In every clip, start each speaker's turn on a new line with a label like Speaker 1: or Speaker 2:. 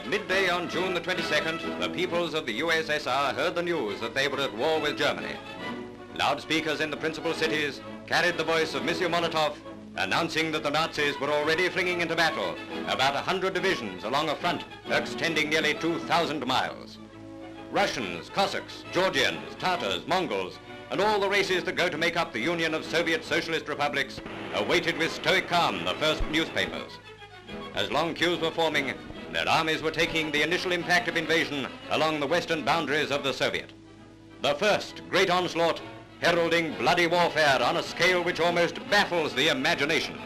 Speaker 1: At midday on June the 22nd, the peoples of the USSR heard the news that they were at war with Germany. Loudspeakers in the principal cities carried the voice of Monsieur Molotov, announcing that the Nazis were already flinging into battle about 100 divisions along a front extending nearly 2,000 miles. Russians, Cossacks, Georgians, Tatars, Mongols, and all the races that go to make up the Union of Soviet Socialist Republics awaited with stoic calm the first newspapers. As long queues were forming, their armies were taking the initial impact of invasion along the western boundaries of the Soviet. The first great onslaught heralding bloody warfare on a scale which almost baffles the imagination.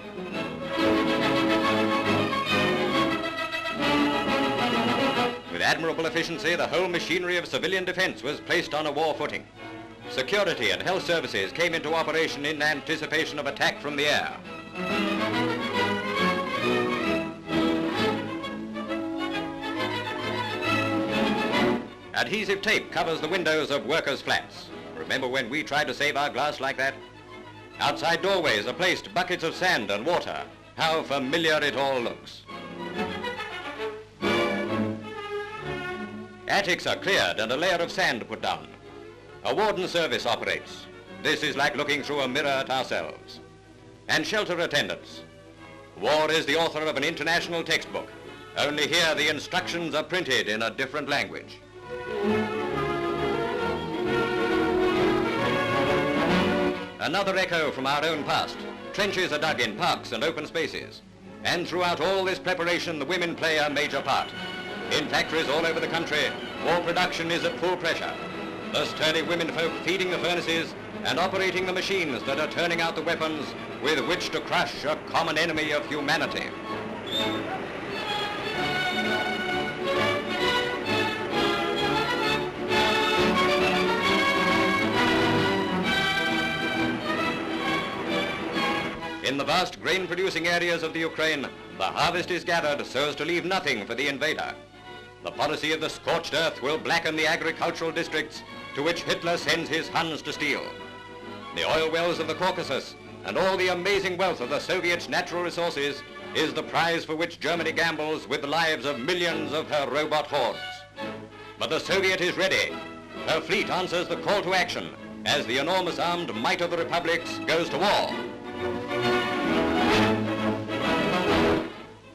Speaker 1: With admirable efficiency, the whole machinery of civilian defense was placed on a war footing. Security and health services came into operation in anticipation of attack from the air. Adhesive tape covers the windows of workers' flats. Remember when we tried to save our glass like that? Outside doorways are placed buckets of sand and water. How familiar it all looks. Attics are cleared and a layer of sand put down. A warden service operates. This is like looking through a mirror at ourselves. And shelter attendants. War is the author of an international textbook. Only here the instructions are printed in a different language. Another echo from our own past. Trenches are dug in parks and open spaces. And throughout all this preparation, the women play a major part. In factories all over the country, war production is at full pressure. The sturdy womenfolk feeding the furnaces and operating the machines that are turning out the weapons with which to crush a common enemy of humanity. In the vast grain-producing areas of the Ukraine, the harvest is gathered so as to leave nothing for the invader. The policy of the scorched earth will blacken the agricultural districts to which Hitler sends his Huns to steal. The oil wells of the Caucasus and all the amazing wealth of the Soviets' natural resources is the prize for which Germany gambles with the lives of millions of her robot hordes. But the Soviet is ready. Her fleet answers the call to action as the enormous armed might of the republics goes to war.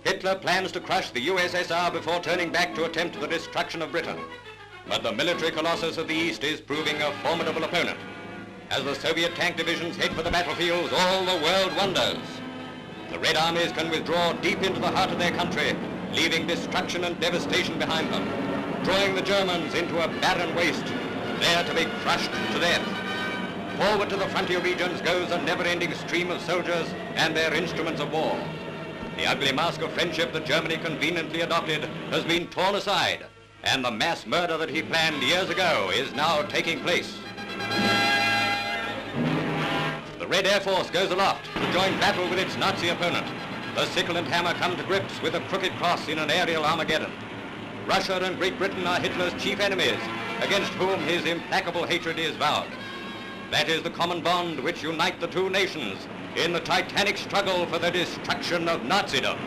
Speaker 1: Hitler plans to crush the USSR before turning back to attempt the destruction of Britain. But the military colossus of the East is proving a formidable opponent. As the Soviet tank divisions head for the battlefields, all the world wonders. The Red Armies can withdraw deep into the heart of their country, leaving destruction and devastation behind them, drawing the Germans into a barren waste, there to be crushed to death. Forward to the frontier regions goes a never-ending stream of soldiers and their instruments of war. The ugly mask of friendship that Germany conveniently adopted has been torn aside, and the mass murder that he planned years ago is now taking place. The Red Air Force goes aloft to join battle with its Nazi opponent. The sickle and hammer come to grips with a crooked cross in an aerial Armageddon. Russia and Great Britain are Hitler's chief enemies, against whom his implacable hatred is vowed. That is the common bond which unites the two nations in the titanic struggle for the destruction of Nazism.